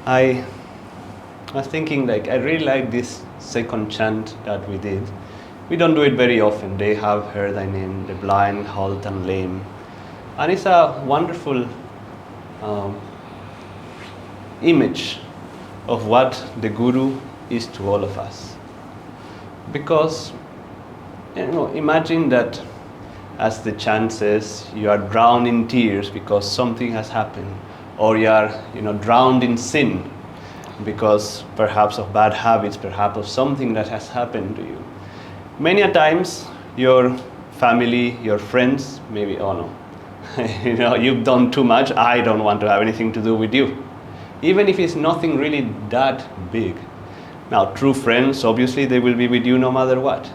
I was thinking, like, I really like this second chant that we did. We don't do it very often. They have heard thy name, the blind, halt, and lame. And it's a wonderful image of what the Guru is to all of us. Because, imagine that, as the chant says, you are drowned in tears because something has happened, or you are, drowned in sin because perhaps of bad habits, perhaps of something that has happened to you. Many a times, your family, your friends, maybe, oh no, you've done too much, I don't want to have anything to do with you. Even if it's nothing really that big. Now, true friends, obviously, they will be with you no matter what.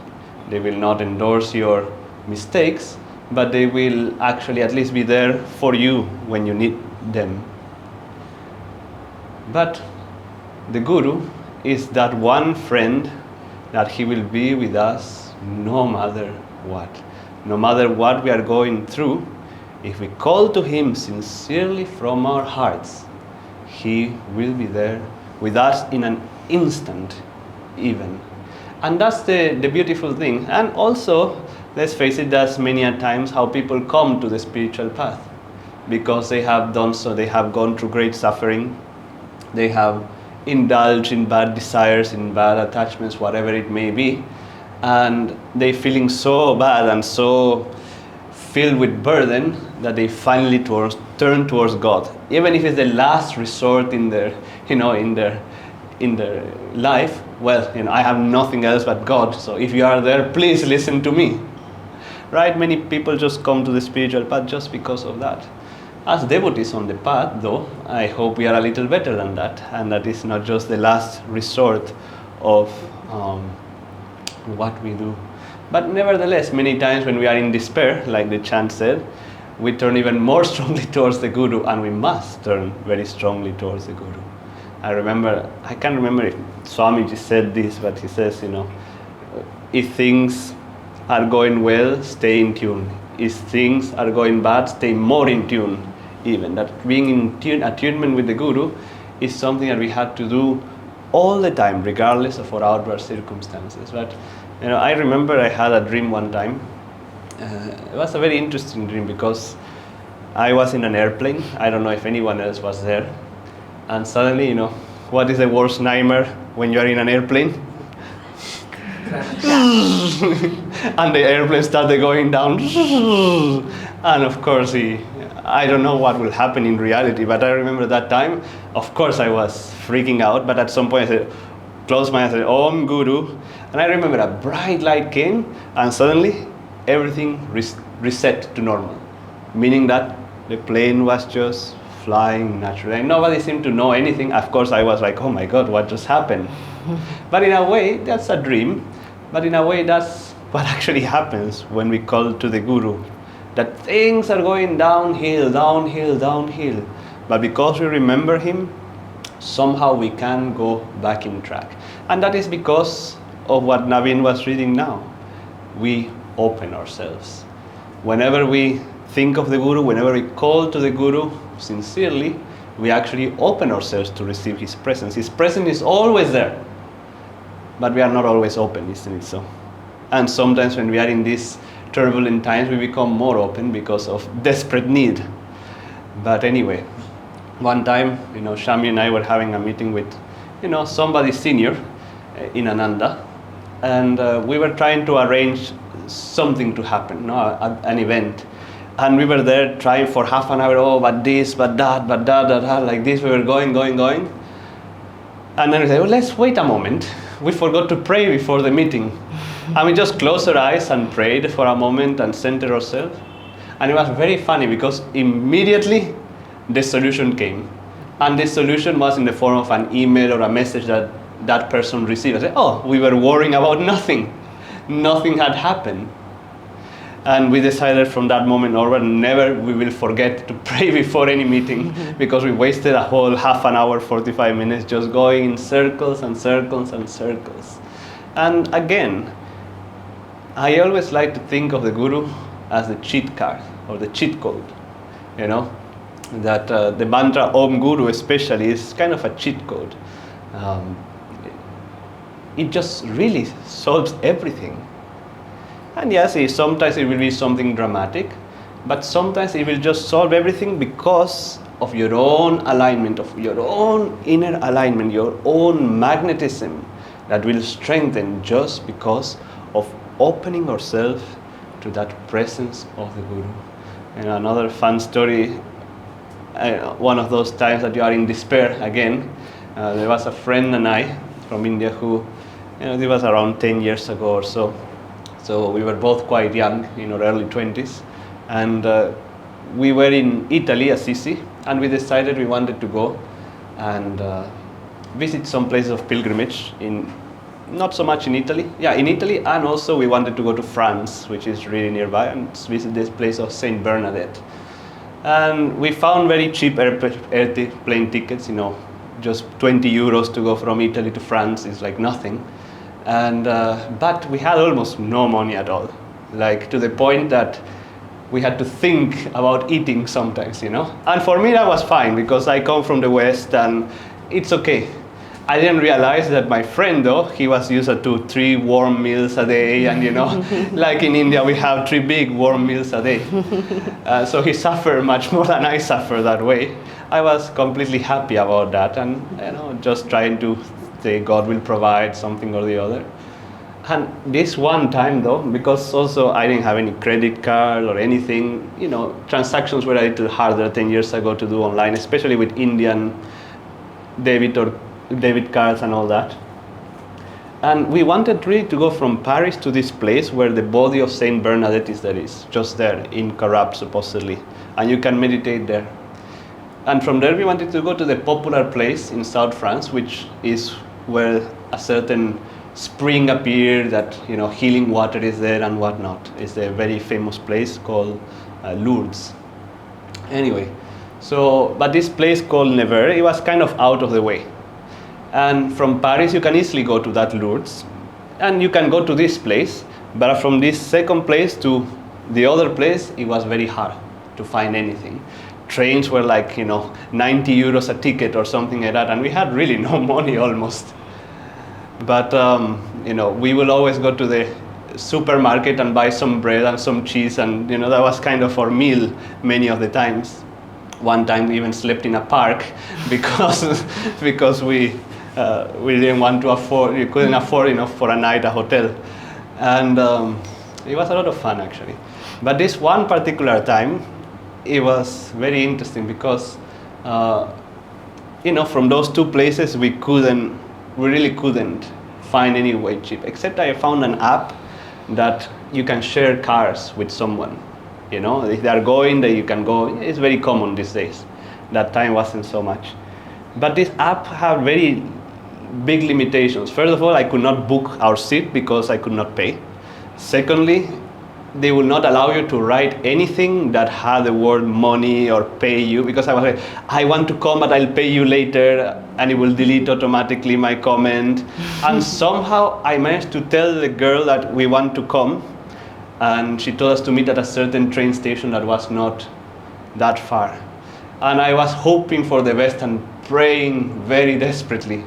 They will not endorse your mistakes, but they will actually at least be there for you when you need them. But the Guru is that one friend that he will be with us no matter what. No matter what we are going through, if we call to him sincerely from our hearts, he will be there with us in an instant even. And that's the beautiful thing. And also, let's face it, that's many a times how people come to the spiritual path. Because they have done so, they have gone through great suffering, they have indulged in bad desires, in bad attachments, whatever it may be, and they're feeling so bad and so filled with burden that they finally turn towards God. Even if it's the last resort in their, in their life, well, I have nothing else but God, so if you are there, please listen to me. Right? Many people just come to the spiritual path just because of that. As devotees on the path, though, I hope we are a little better than that, and that is not just the last resort of what we do. But nevertheless, many times when we are in despair, like the chant said, we turn even more strongly towards the Guru, and we must turn very strongly towards the Guru. I can't remember if Swamiji said this, but he says, if things are going well, stay in tune. If things are going bad, stay more in tune even. That being in attunement with the Guru is something that we have to do all the time, regardless of our outward circumstances. But, I remember I had a dream one time. It was a very interesting dream because I was in an airplane. I don't know if anyone else was there. And suddenly, what is the worst nightmare when you are in an airplane? And the airplane started going down. And of course, I don't know what will happen in reality, but I remember that time, of course I was freaking out, but at some point I closed my eyes and said, Om Guru. And I remember a bright light came, and suddenly everything reset to normal. Meaning that the plane was just flying naturally. And nobody seemed to know anything. Of course, I was like, oh my God, what just happened? But in a way, that's a dream. But in a way, that's what actually happens when we call to the Guru. That things are going downhill, downhill, downhill. But because we remember him, somehow we can go back in track. And that is because of what Naveen was reading now. We open ourselves. Whenever we think of the Guru, whenever we call to the Guru sincerely, we actually open ourselves to receive his presence. His presence is always there. But we are not always open, isn't it so? And sometimes when we are in these turbulent times, we become more open because of desperate need. But anyway, one time, Shamini and I were having a meeting with, somebody senior in Ananda. And we were trying to arrange something to happen, an event. And we were there trying for half an hour, but this, but that, like this. We were going. And then we said, let's wait a moment. We forgot to pray before the meeting. And we just closed our eyes and prayed for a moment and centered ourselves. And it was very funny because immediately the solution came. And the solution was in the form of an email or a message that person received. I said, we were worrying about nothing. Nothing had happened. And we decided from that moment onward, never we will forget to pray before any meeting, because we wasted a whole half an hour, 45 minutes just going in circles and circles and circles. And again, I always like to think of the Guru as the cheat card or the cheat code. that the mantra Om Guru especially is kind of a cheat code. Um, it just really solves everything. And yes, sometimes it will be something dramatic, but sometimes it will just solve everything because of your own alignment, of your own inner alignment, your own magnetism that will strengthen just because of opening ourselves to that presence of the Guru. And another fun story, one of those times that you are in despair again, there was a friend and I from India who, it was around 10 years ago or so. So we were both quite young, in our early 20s. And we were in Italy, Assisi, and we decided we wanted to go and visit some places of pilgrimage, not so much in Italy. Yeah, in Italy, and also we wanted to go to France, which is really nearby, and visit this place of Saint Bernadette. And we found very cheap airplane tickets, just 20 euros to go from Italy to France is like nothing. And but we had almost no money at all, like to the point that we had to think about eating sometimes, And for me that was fine because I come from the West and it's okay. I didn't realize that my friend, though, he was used to 3 warm meals a day, and like in India we have 3 big warm meals a day. So he suffered much more than I suffered that way. I was completely happy about that, and just trying to say God will provide something or the other. And this one time, though, because also I didn't have any credit card or anything, transactions were a little harder 10 years ago to do online, especially with Indian debit cards and all that. And we wanted really to go from Paris to this place where the body of Saint Bernadette is just there, incorrupt supposedly, and you can meditate there. And from there we wanted to go to the popular place in South France, which is where a certain spring appeared, that healing water is there and whatnot. It's a very famous place called Lourdes. Anyway, but this place called Nevers, it was kind of out of the way. And from Paris you can easily go to that Lourdes, and you can go to this place, but from this second place to the other place it was very hard to find anything. Trains were like 90 euros a ticket or something like that, and we had really no money almost. But we will always go to the supermarket and buy some bread and some cheese, and that was kind of our meal many of the times. One time we even slept in a park because we didn't want to afford, we couldn't afford for a night a hotel, and it was a lot of fun actually. But this one particular time, it was very interesting because from those 2 places we really couldn't find any way cheap, except I found an app that you can share cars with someone. If they are going, that you can go. It's very common these days. That time wasn't so much. But this app had very big limitations. First of all, I could not book our seat because I could not pay. Secondly, they will not allow you to write anything that had the word money or pay you, because I was like, I want to come but I'll pay you later, and it will delete automatically my comment. And somehow I managed to tell the girl that we want to come, and she told us to meet at a certain train station that was not that far. And I was hoping for the best and praying very desperately.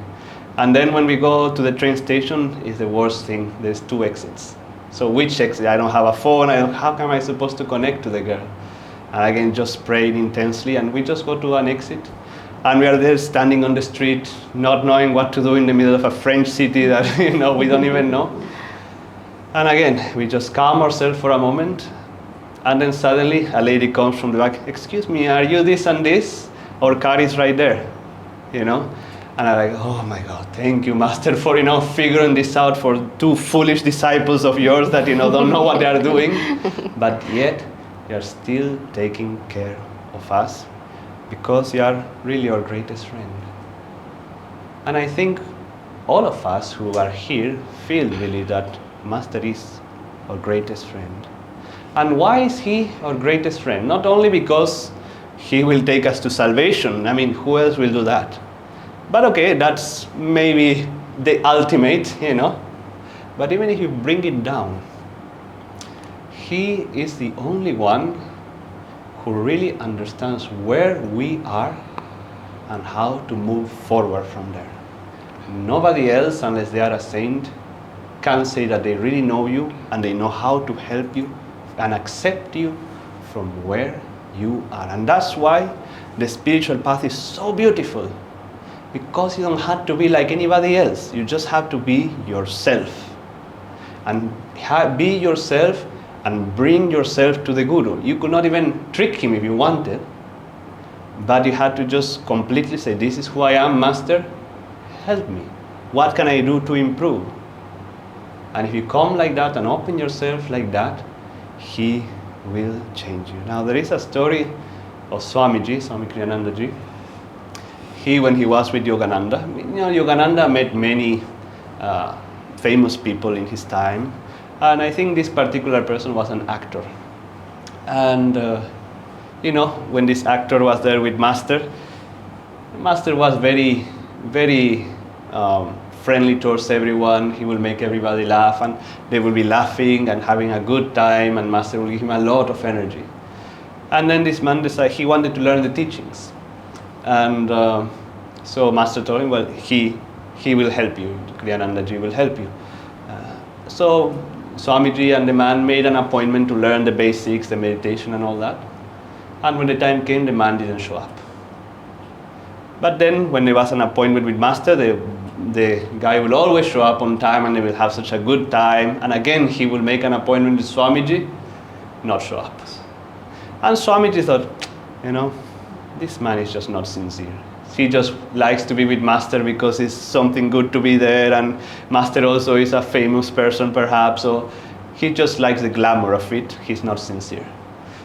And then when we go to the train station, it's the worst thing. There's 2 exits. So which exit? I don't have a phone. How am I supposed to connect to the girl? And again, just praying intensely, and we just go to an exit. And we are there standing on the street, not knowing what to do in the middle of a French city that we don't even know. And again, we just calm ourselves for a moment, and then suddenly a lady comes from the back. Excuse me, are you this and this? Our car is right there, And I'm like, oh my God, thank you, Master, for figuring this out for 2 foolish disciples of yours that don't know what they are doing, but yet you are still taking care of us because you are really our greatest friend. And I think all of us who are here feel really that Master is our greatest friend. And why is he our greatest friend? Not only because he will take us to salvation. I mean, who else will do that? But okay, that's maybe the ultimate, But even if you bring it down, he is the only one who really understands where we are and how to move forward from there. Nobody else, unless they are a saint, can say that they really know you and they know how to help you and accept you from where you are. And that's why the spiritual path is so beautiful, because you don't have to be like anybody else. You just have to be yourself. And be yourself and bring yourself to the Guru. You could not even trick him if you wanted, but you had to just completely say, this is who I am, Master, help me. What can I do to improve? And if you come like that and open yourself like that, he will change you. Now there is a story of Swami Kriyanandaji. When he was with Yogananda, Yogananda met many famous people in his time, and I think this particular person was an actor. And when this actor was there with Master was very, very friendly towards everyone. He will make everybody laugh, and they will be laughing and having a good time, and Master will give him a lot of energy. And then this man decided he wanted to learn the teachings. And so Master told him, well, he will help you, Kriyanandaji will help you. So Swamiji and the man made an appointment to learn the basics, the meditation and all that. And when the time came, the man didn't show up. But then when there was an appointment with Master, the guy will always show up on time and they will have such a good time. And again, he will make an appointment with Swamiji, not show up. And Swamiji thought, this man is just not sincere. He just likes to be with Master because it's something good to be there, and Master also is a famous person perhaps, so he just likes the glamour of it. He's not sincere.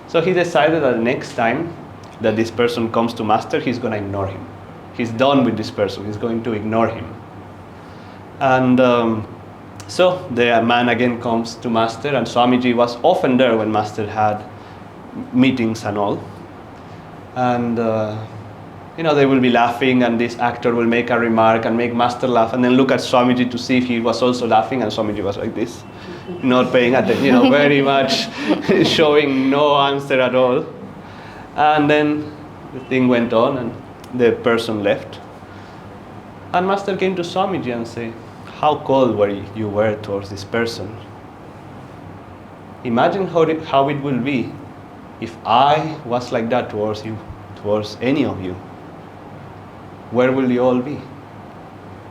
So he decided that the next time that this person comes to Master, he's going to ignore him. He's done with this person. He's going to ignore him. And so the man again comes to Master, and Swamiji was often there when Master had meetings and all. And they will be laughing, and this actor will make a remark and make Master laugh, and then look at Swamiji to see if he was also laughing, and Swamiji was like this, not paying attention, very much showing no answer at all. And then the thing went on, and the person left. And Master came to Swamiji and said, how cold you were towards this person. Imagine how it will be if I was like that towards you, towards any of you. Where will you all be?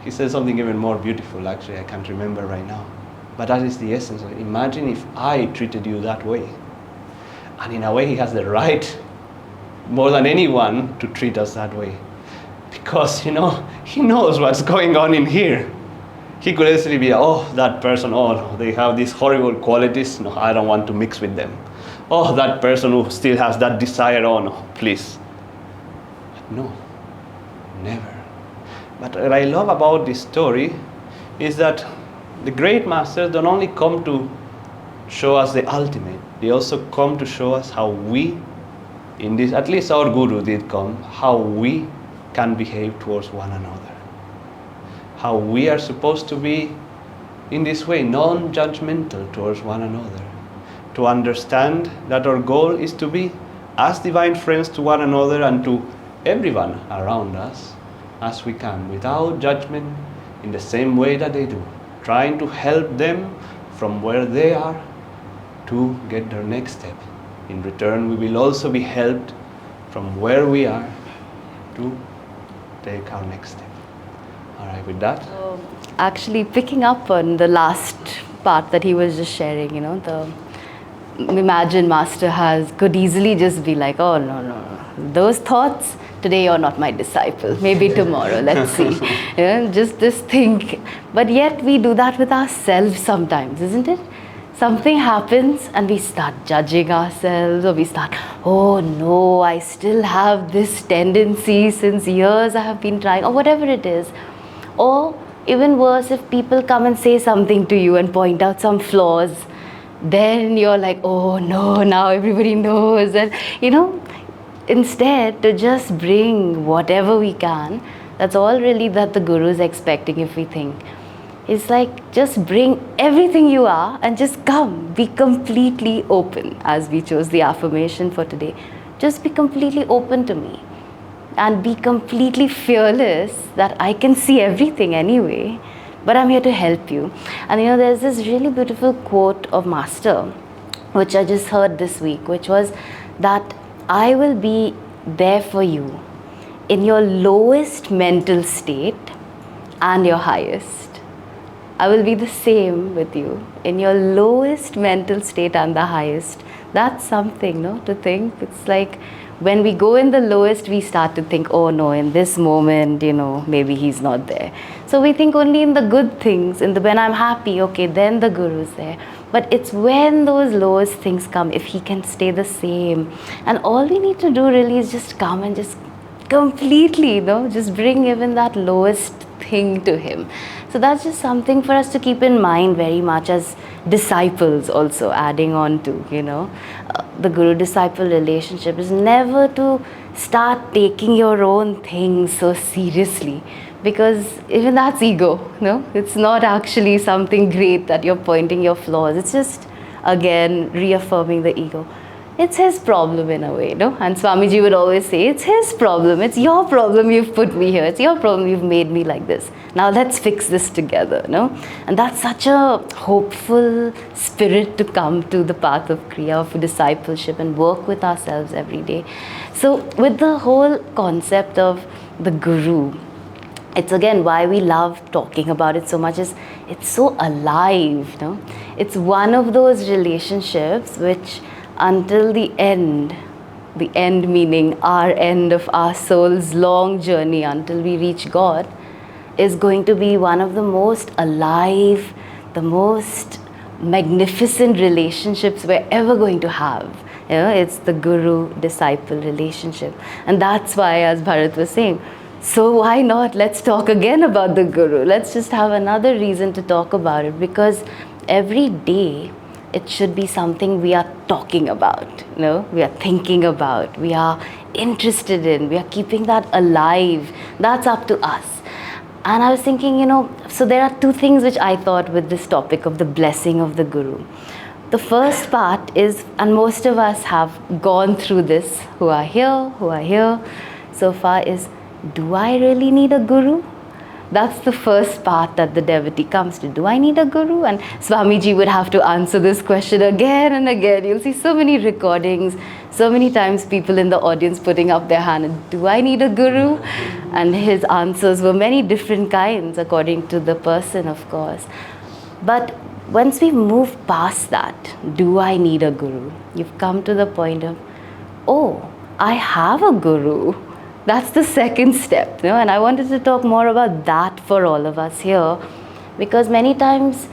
He said something even more beautiful, actually, I can't remember right now. But that is the essence of it. Imagine if I treated you that way. And in a way, he has the right, more than anyone, to treat us that way. Because, he knows what's going on in here. He could easily be, that person, they have these horrible qualities. No, I don't want to mix with them. That person who still has that desire, no, please. No, never. But what I love about this story is that the great masters don't only come to show us the ultimate, they also come to show us how we, at least our Guru did come, how we can behave towards one another. How we are supposed to be in this way, non-judgmental towards one another. To understand that our goal is to be as divine friends to one another and to everyone around us as we can, without judgment, in the same way that they do, trying to help them from where they are to get their next step. In return, we will also be helped from where we are to take our next step. All right, with that. Actually, picking up on the last part that he was just sharing, imagine Master could easily just be like, no, those thoughts, today you're not my disciple, maybe tomorrow, let's see. Just this thing. But yet we do that with ourselves sometimes, isn't it? Something happens and we start judging ourselves, or we start, oh no, I still have this tendency since years I have been trying, or whatever it is. Or even worse, if people come and say something to you and point out some flaws, then you're like, oh no, now everybody knows. And instead to just bring whatever we can, that's all really that the Guru is expecting if we think. It's like, just bring everything you are and just come, be completely open, as we chose the affirmation for today. Just be completely open to me and be completely fearless that I can see everything anyway, but I'm here to help you. And there's this really beautiful quote of Master, which I just heard this week, which was that I will be there for you in your lowest mental state and your highest. I will be the same with you in your lowest mental state and the highest. That's something, no, to think. It's like when we go in the lowest, we start to think, oh no, in this moment, maybe he's not there. So we think only in the good things, when I'm happy, okay, then the Guru's there. But it's when those lowest things come, if he can stay the same. And all we need to do really is just come and just completely, just bring even that lowest thing to him. So that's just something for us to keep in mind very much as disciples also, adding on to, the Guru-disciple relationship is never to start taking your own things so seriously, because even that's ego, it's not actually something great that you're pointing your flaws. It's just, again, reaffirming the ego. It's his problem in a way, and Swamiji would always say, it's his problem, it's your problem you've put me here, it's your problem you've made me like this. Now let's fix this together, And that's such a hopeful spirit to come to the path of Kriya, of discipleship, and work with ourselves every day. So with the whole concept of the Guru, it's again why we love talking about it so much, is it's so alive, It's one of those relationships which until the end meaning our end of our soul's long journey until we reach God, is going to be one of the most alive, the most magnificent relationships we're ever going to have. It's the Guru-disciple relationship. And that's why, as Bharat was saying, so why not, let's talk again about the Guru. Let's just have another reason to talk about it, because every day it should be something we are talking about, we are thinking about, we are interested in, we are keeping that alive. That's up to us. And I was thinking, so there are two things which I thought with this topic of the blessing of the Guru. The first part is, and most of us have gone through this, who are here so far, is, do I really need a Guru? That's the first part that the devotee comes to. Do I need a Guru? And Swamiji would have to answer this question again and again. You'll see so many recordings, so many times people in the audience putting up their hand, and, do I need a Guru? And his answers were many different kinds according to the person, of course. But once we move past that, do I need a Guru? You've come to the point of, oh, I have a Guru. That's the second step, and I wanted to talk more about that for all of us here, because many times,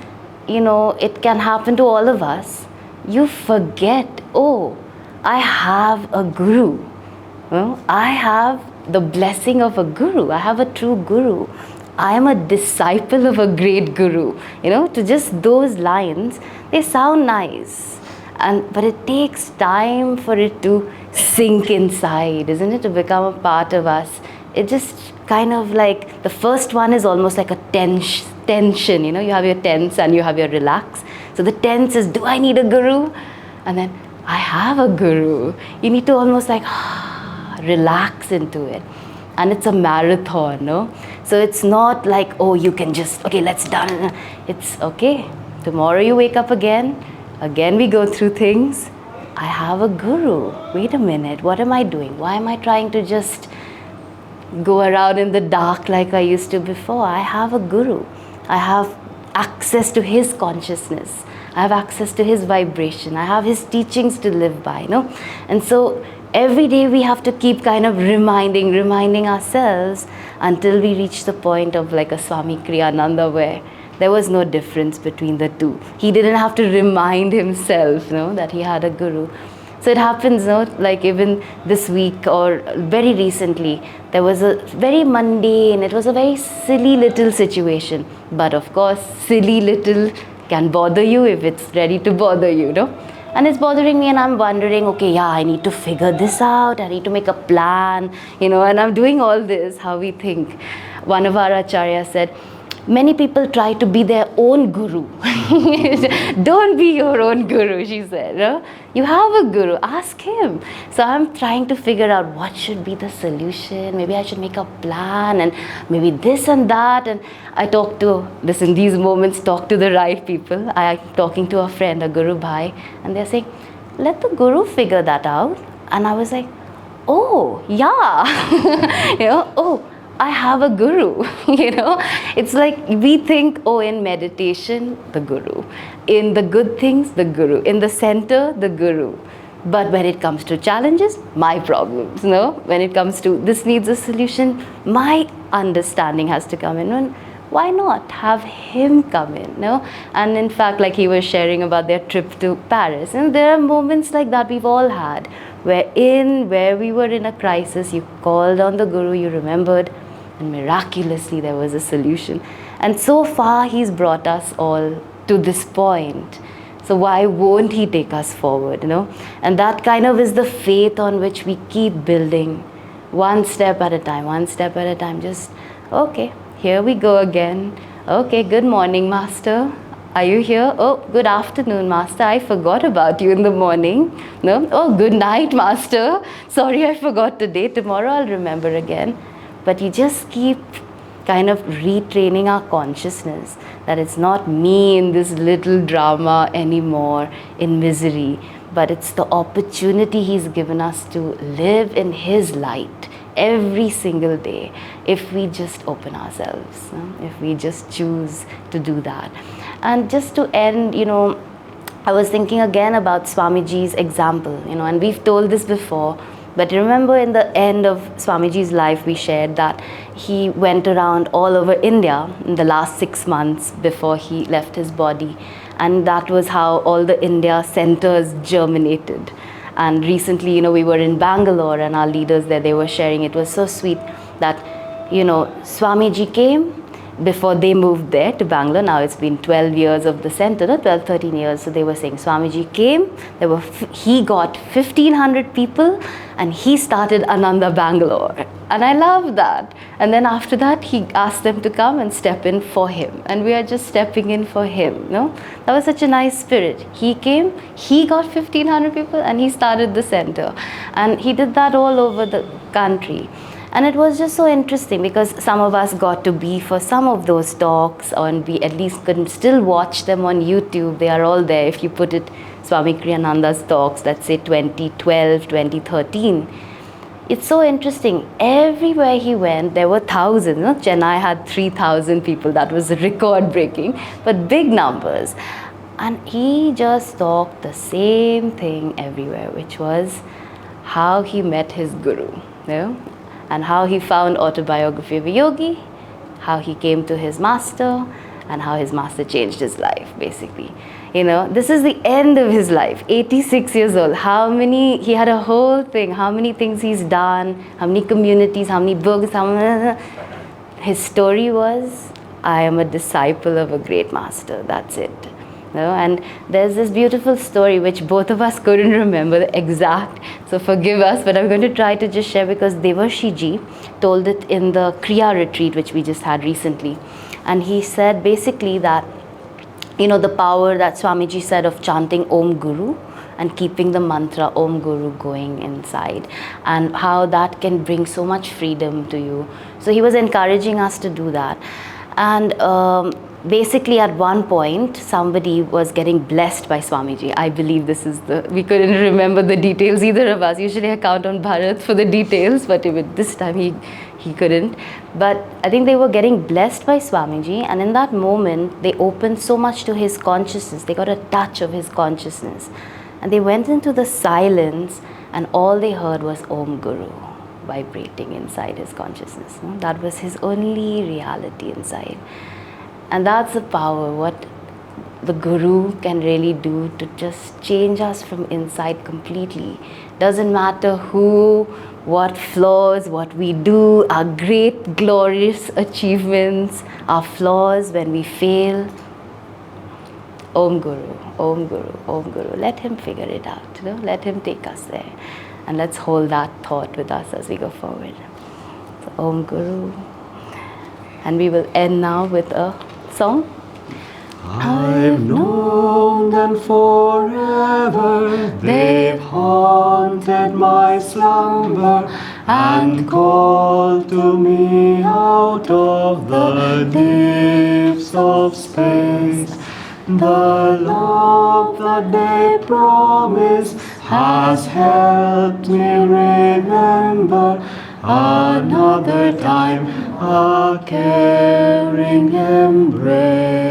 it can happen to all of us. You forget, oh, I have a Guru. I have the blessing of a Guru. I have a true Guru. I am a disciple of a great Guru. To just those lines, they sound nice. But it takes time for it to sink inside, isn't it? To become a part of us. It just kind of like, the first one is almost like a tension, you have your tense and you have your relax. So the tense is, do I need a Guru? And then, I have a Guru. You need to almost like relax into it. And it's a marathon, So it's not like, oh, you can just, okay, let's done. It's okay. Tomorrow you wake up again we go through things. I have a Guru. Wait a minute, what am I doing? Why am I trying to just go around in the dark like I used to before? I have a Guru. I have access to his consciousness. I have access to his vibration. I have his teachings to live by, And so every day we have to keep kind of reminding ourselves until we reach the point of like a Swami Kriyananda, where there was no difference between the two. He didn't have to remind himself, that he had a Guru. So it happens, like even this week or very recently, there was a very mundane, it was a very silly little situation. But of course, silly little can bother you if it's ready to bother you, And it's bothering me, and I'm wondering, okay, I need to figure this out, I need to make a plan, and I'm doing all this, how we think. One of our acharyas said, many people try to be their own guru. Don't be your own guru, she said. No? You have a guru, ask him. So I'm trying to figure out what should be the solution. Maybe I should make a plan, and maybe this and that. And I talk to, in these moments, talk to the right people. I'm talking to a friend, a guru bhai, and they're saying, let the guru figure that out. And I was like, oh, yeah. Oh, I have a guru. It's like we think, oh, in meditation, the guru. In the good things, the guru. In the center, the guru. But when it comes to challenges, my problems, when it comes to this needs a solution, my understanding has to come in. And why not have him come in? And in fact, like he was sharing about their trip to Paris, and there are moments like that we've all had, where we were in a crisis, you called on the guru, you remembered, and miraculously there was a solution. And so far he's brought us all to this point. So why won't he take us forward, And that kind of is the faith on which we keep building, one step at a time, just, okay, here we go again. Okay, good morning, Master. Are you here? Oh, good afternoon, Master. I forgot about you in the morning. No? Oh, good night, Master. Sorry, I forgot today. Tomorrow I'll remember again. But you just keep kind of retraining our consciousness that it's not me in this little drama anymore, in misery, but it's the opportunity he's given us to live in his light every single day, if we just open ourselves, if we just choose to do that. And just to end, I was thinking again about Swamiji's example, and we've told this before, but remember in the end of Swamiji's life, we shared that he went around all over India in the last 6 months before he left his body. And that was how all the India centers germinated. And recently, we were in Bangalore, and our leaders there, they were sharing, it was so sweet that, Swamiji came before they moved there to Bangalore. Now it's been 12 years of the center, 12, 13 years. So they were saying Swamiji came, he got 1,500 people, and he started Ananda Bangalore. And I love that. And then after that, he asked them to come and step in for him. And we are just stepping in for him, That was such a nice spirit. He came, he got 1,500 people, and he started the center. And he did that all over the country. And it was just so interesting because some of us got to be for some of those talks, and we at least could still watch them on YouTube. They are all there. If you put it, Swami Kriyananda's talks, let's say 2012, 2013. It's so interesting. Everywhere he went, there were thousands. Chennai had 3,000 people. That was record breaking, but big numbers. And he just talked the same thing everywhere, which was how he met his guru. And how he found Autobiography of a Yogi, how he came to his master, and how his master changed his life, basically. This is the end of his life, 86 years old. He had a whole thing, how many things he's done, how many communities, how many books, his story was, I am a disciple of a great master, that's it. And there's this beautiful story which both of us couldn't remember the exact, so forgive us, but I'm going to try to just share because Devarshi Ji told it in the Kriya retreat which we just had recently. And he said basically that, the power that Swamiji said of chanting Om Guru and keeping the mantra Om Guru going inside, and how that can bring so much freedom to you. So he was encouraging us to do that. And basically at one point somebody was getting blessed by Swamiji. I believe we couldn't remember the details, either of us. Usually I count on Bharat for the details, but this time he couldn't. But I think they were getting blessed by Swamiji, and in that moment they opened so much to his consciousness. They got a touch of his consciousness, and they went into the silence, and all they heard was Om Guru vibrating inside his consciousness. That was his only reality inside. And that's the power, what the Guru can really do to just change us from inside completely. Doesn't matter who, what flaws, what we do, our great glorious achievements, our flaws when we fail. Om Guru, Om Guru, Om Guru. Let him figure it out, let him take us there. And let's hold that thought with us as we go forward. So, Om Guru. And we will end now with a song. I've known them forever, they've haunted my slumber and called to me out of the deeps of space. The love that they promise has helped me remember another time, a caring embrace.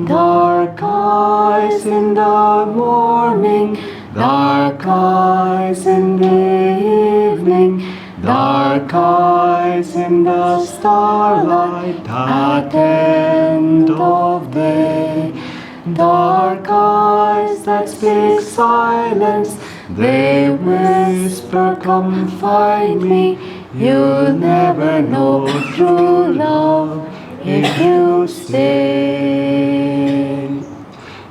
Dark eyes in the morning, dark eyes in the evening, dark eyes in the starlight at end of day. Dark eyes that speak silence, they whisper, come find me. You'll never know true love if you stay.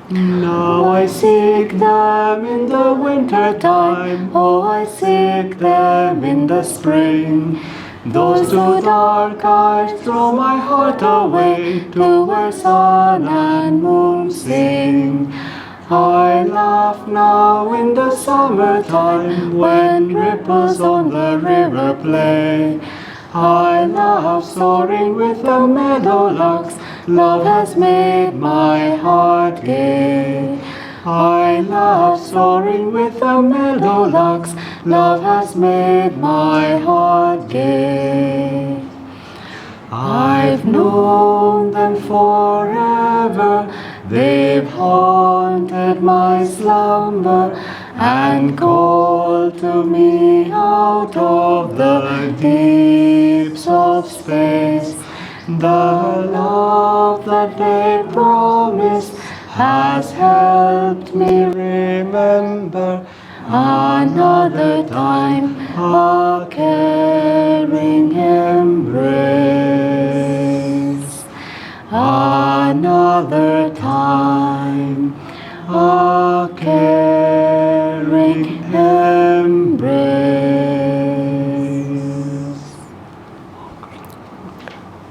Now I seek them in the winter time, oh I seek them in the spring. Those two dark eyes throw my heart away to where sun and moon sing. I laugh now in the summertime when ripples on the river play. I laugh soaring with the meadowlarks, love has made my heart gay. I laugh soaring with the meadowlarks, love has made my heart gay. I've known them forever, they've haunted my slumber and called to me out of the deeps of space. The love that they promised has helped me remember another time, a caring embrace. Another time, a caring embrace.